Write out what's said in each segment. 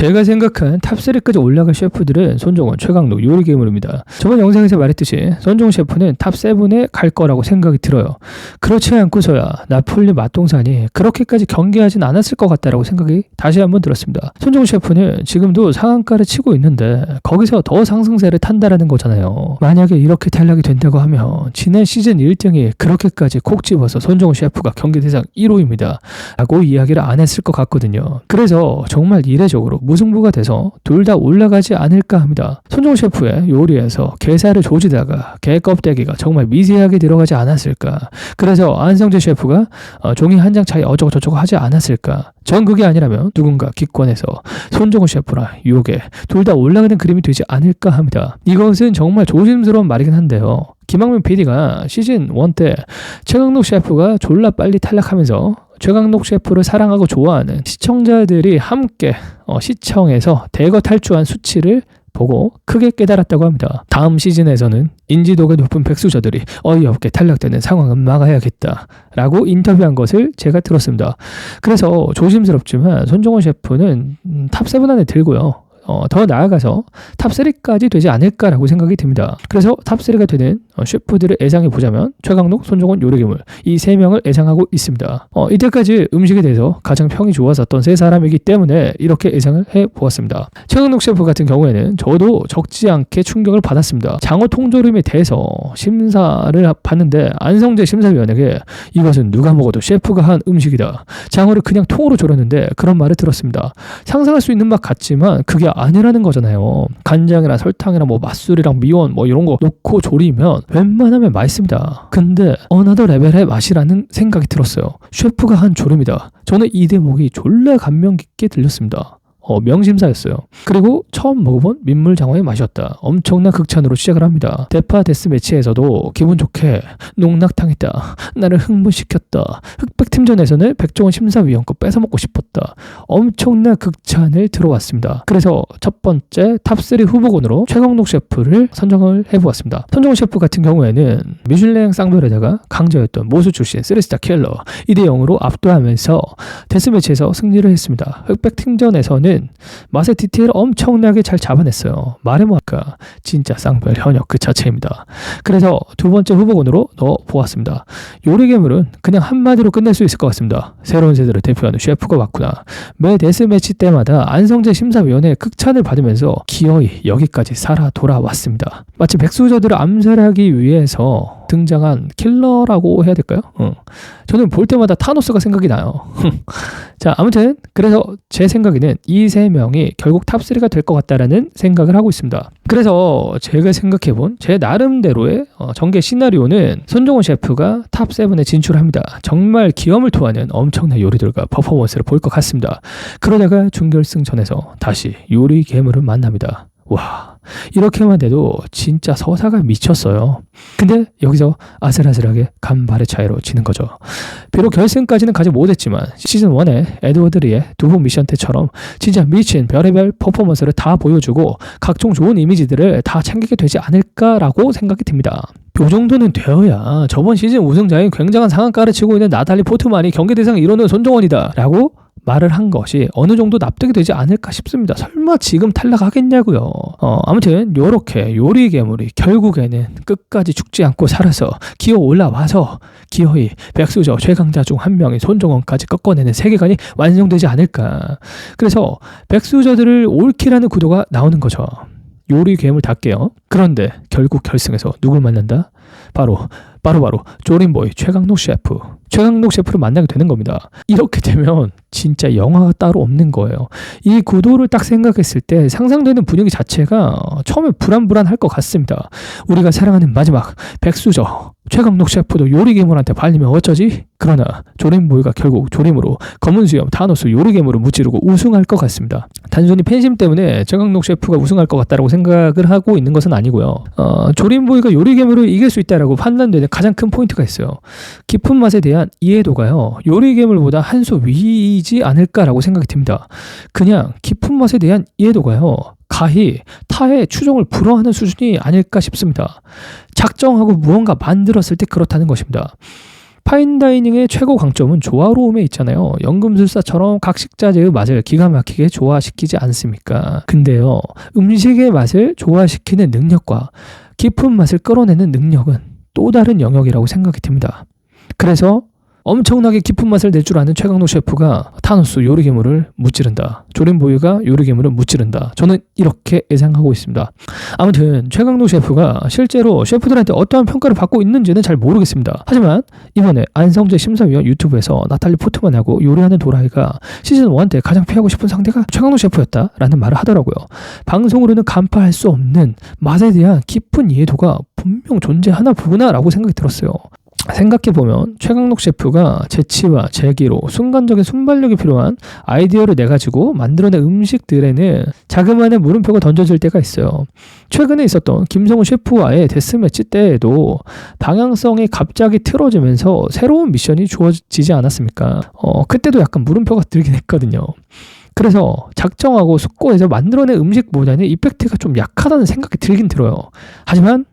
제가 생각한 탑3까지 올라갈 셰프들은 손정원, 최강록, 요리괴물입니다. 저번 영상에서 말했듯이 손정원 셰프는 탑7에 갈 거라고 생각이 들어요. 그렇지 않고서야 나폴리 맛동산이 그렇게까지 경계하진 않았을 것 같다라고 생각이 다시 한번 들었습니다. 손정원 셰프는 지금도 상한가를 치고 있는데 거기서 더 상승세를 탄다라는 거잖아요. 만약에 이렇게 탈락이 된다고 하면 지난 시즌 1등이 그렇게까지 콕 집어서 손정원 셰프가 경기 대상 1호입니다 라고 이야기를 안 했을 것 같거든요. 그래서 정말 이례적으로 무승부가 돼서 둘 다 올라가지 않을까 합니다. 손정원 셰프의 요리에서 게살을 조지다가 게 껍데기가 정말 미세하게 들어가지 않았을까. 그래서 안성재 셰프가 종이 한 장 차이 어쩌고저쩌고 하지 않았을까. 전 그게 아니라면 누군가 기권해서 손정원 셰프랑 요게 둘 다 올라가는 그림이 되지 않을까 합니다. 이것은 정말 조심스러운 말이긴 한데요. 김학민 PD가 시즌 1 때 최강록 셰프가 졸라 빨리 탈락하면서 최강록 셰프를 사랑하고 좋아하는 시청자들이 함께 시청해서 대거 탈주한 수치를 보고 크게 깨달았다고 합니다. 다음 시즌에서는 인지도가 높은 백수저들이 어이없게 탈락되는 상황은 막아야겠다 라고 인터뷰한 것을 제가 들었습니다. 그래서 조심스럽지만 손정원 셰프는 탑7 안에 들고요. 더 나아가서 탑3까지 되지 않을까라고 생각이 듭니다. 그래서 탑3가 되는 셰프들을 예상해 보자면 최강록, 손정원, 요리괴물 이 3명을 예상하고 있습니다. 이때까지 음식에 대해서 가장 평이 좋았었던 3사람이기 때문에 이렇게 예상을 해보았습니다. 최강록 셰프 같은 경우에는 저도 적지 않게 충격을 받았습니다. 장어 통조림에 대해서 심사를 봤는데 안성재 심사위원에게 이것은 누가 먹어도 셰프가 한 음식이다. 장어를 그냥 통으로 졸였는데 그런 말을 들었습니다. 상상할 수 있는 맛 같지만 그게 아니라는 거잖아요. 간장이랑 설탕이랑 맛술이랑 미원 이런 거 넣고 조리면 웬만하면 맛있습니다. 근데 어나더 레벨의 맛이라는 생각이 들었어요. 셰프가 한 조림이다. 저는 이 대목이 졸라 감명 깊게 들렸습니다. 명심사였어요. 그리고 처음 먹어본 민물장어의 맛이었다. 엄청난 극찬으로 시작을 합니다. 대파 데스매치에서도 기분 좋게 농락당했다. 나를 흥분시켰다. 흑백팀전에서는 백종원 심사위원 거 뺏어먹고 싶었다. 엄청난 극찬을 들어왔습니다. 그래서 첫 번째 탑3 후보군으로 최강록 셰프를 선정을 해보았습니다. 손정원 셰프 같은 경우에는 미슐랭 쌍별에다가 강자였던 모수 출신 3스타 킬러 2대0으로 압도하면서 데스매치에서 승리를 했습니다. 흑백팀전에서는 맛의 디테일을 엄청나게 잘 잡아냈어요. 말해 뭐할까 진짜 쌍별 현역 그 자체입니다. 그래서 두 번째 후보군으로 넣어보았습니다. 요리괴물은 그냥 한마디로 끝낼 수 있을 것 같습니다. 새로운 세대를 대표하는 셰프가 왔구나. 매 데스매치 때마다 안성재 심사위원의 극찬을 받으면서 기어이 여기까지 살아 돌아왔습니다. 마치 백수저들을 암살하기 위해서 등장한 킬러라고 해야 될까요? 저는 볼 때마다 타노스가 생각이 나요. 자, 아무튼 그래서 제 생각에는 이 3명이 결국 탑3가 될 것 같다라는 생각을 하고 있습니다. 그래서 제가 생각해본 제 나름대로의 전개 시나리오는 손정원 셰프가 탑7에 진출합니다. 정말 기염을 토하는 엄청난 요리들과 퍼포먼스를 볼 것 같습니다. 그러다가 준결승전에서 다시 요리괴물을 만납니다. 와, 이렇게만 돼도 진짜 서사가 미쳤어요. 근데 여기서 아슬아슬하게 간발의 차이로 지는 거죠. 비록 결승까지는 가지 못했지만 시즌 1의 에드워드 리의 두부 미션 때처럼 진짜 미친 별의별 퍼포먼스를 다 보여주고 각종 좋은 이미지들을 다 챙기게 되지 않을까라고 생각이 듭니다. 이 정도는 되어야 저번 시즌 우승자인 굉장한 상한가를 치고 있는 나탈리 포트만이 경기 대상 1호는 손정원이다 라고 말을 한 것이 어느 정도 납득이 되지 않을까 싶습니다. 설마 지금 탈락하겠냐고요. 아무튼 요렇게 요리괴물이 결국에는 끝까지 죽지 않고 살아서 기어 올라와서 기어이 백수저 최강자 중 한 명인 손정원까지 꺾어내는 세계관이 완성되지 않을까. 그래서 백수저들을 올킬하는 구도가 나오는 거죠. 요리괴물답게요. 그런데 결국 결승에서 누굴 만난다? 바로 조림보이 최강록 셰프. 최강록 셰프를 만나게 되는 겁니다. 이렇게 되면 진짜 영화가 따로 없는 거예요. 이 구도를 딱 생각했을 때 상상되는 분위기 자체가 처음에 불안할 것 같습니다. 우리가 사랑하는 마지막 백수저 최강록 셰프도 요리괴물한테 발리면 어쩌지? 그러나 조림보이가 결국 조림으로 검은 수염 타노스 요리괴물을 무찌르고 우승할 것 같습니다. 단순히 팬심 때문에 최강록 셰프가 우승할 것 같다라고 생각을 하고 있는 것은 아니고요. 조림보이가 요리괴물을 이길 수 있다라고 판단되는 가장 큰 포인트가 있어요. 깊은 맛에 대한 이해도가요. 요리괴물보다 한 수 위이지 않을까라고 생각이 듭니다. 그냥 깊은 맛에 대한 이해도가요. 가히 타의 추종을 불허하는 수준이 아닐까 싶습니다. 작정하고 무언가 만들었을 때 그렇다는 것입니다. 파인다이닝의 최고 강점은 조화로움에 있잖아요. 연금술사처럼 각 식자재의 맛을 기가 막히게 조화시키지 않습니까? 근데요, 음식의 맛을 조화시키는 능력과 깊은 맛을 끌어내는 능력은 또 다른 영역이라고 생각이 듭니다. 그래서 엄청나게 깊은 맛을 낼 줄 아는 최강록 셰프가 타노스 요리괴물을 무찌른다. 조림보이가 요리괴물을 무찌른다. 저는 이렇게 예상하고 있습니다. 아무튼 최강록 셰프가 실제로 셰프들한테 어떠한 평가를 받고 있는지는 잘 모르겠습니다. 하지만 이번에 안성재 심사위원 유튜브에서 나탈리 포트만하고 요리하는 도라이가 시즌1 때 가장 피하고 싶은 상대가 최강록 셰프였다라는 말을 하더라고요. 방송으로는 간파할 수 없는 맛에 대한 깊은 이해도가 분명 존재하나 보구나라고 생각이 들었어요. 생각해보면 최강록 셰프가 재치와 재기로 순간적인 순발력이 필요한 아이디어를 내가지고 만들어낸 음식들에는 자그마한 물음표가 던져질 때가 있어요. 최근에 있었던 김성훈 셰프와의 데스매치 때에도 방향성이 갑자기 틀어지면서 새로운 미션이 주어지지 않았습니까? 그때도 약간 물음표가 들긴 했거든요. 그래서 작정하고 숙고해서 만들어낸 음식보다는 이펙트가 좀 약하다는 생각이 들긴 들어요. 하지만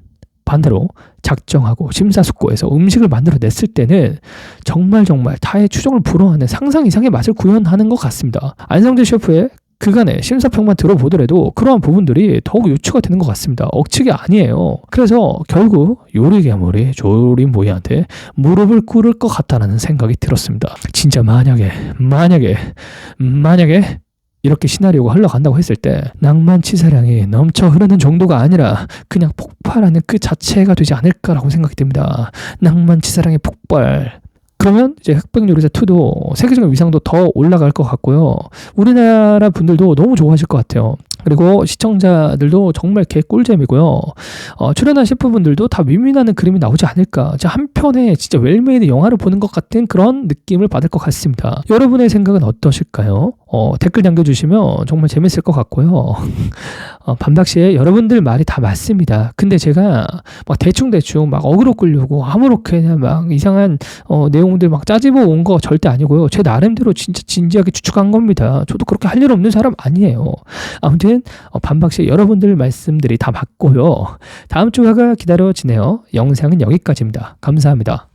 반대로 작정하고 심사숙고해서 음식을 만들어냈을 때는 정말 타의 추종을 불허하는 상상 이상의 맛을 구현하는 것 같습니다. 안성재 셰프의 그간의 심사평만 들어보더라도 그러한 부분들이 더욱 유추가 되는 것 같습니다. 억측이 아니에요. 그래서 결국 요리괴물이 조림보이한테 무릎을 꿇을 것 같다는 생각이 들었습니다. 진짜 만약에 이렇게 시나리오가 흘러간다고 했을 때 낭만치사량이 넘쳐 흐르는 정도가 아니라 그냥 폭발하는 그 자체가 되지 않을까라고 생각이 듭니다. 낭만치사량의 폭발. 그러면 이제 흑백요리사2도 세계적인 위상도 더 올라갈 것 같고요. 우리나라 분들도 너무 좋아하실 것 같아요. 그리고 시청자들도 정말 개꿀잼이고요. 출연한 셰프분들도 다 윈윈하는 그림이 나오지 않을까. 한 편에 진짜 웰메이드 영화를 보는 것 같은 그런 느낌을 받을 것 같습니다. 여러분의 생각은 어떠실까요? 댓글 남겨주시면 정말 재밌을 것 같고요. 반박시에 여러분들 말이 다 맞습니다. 근데 제가 막 대충 막 어그로 끌려고 아무렇게나 막 이상한 내용들 막 짜집어 온 거 절대 아니고요. 제 나름대로 진짜 진지하게 추측한 겁니다. 저도 그렇게 할 일 없는 사람 아니에요. 아무튼 반박시에 여러분들 말씀들이 다 맞고요. 다음 주가 기다려지네요. 영상은 여기까지입니다. 감사합니다.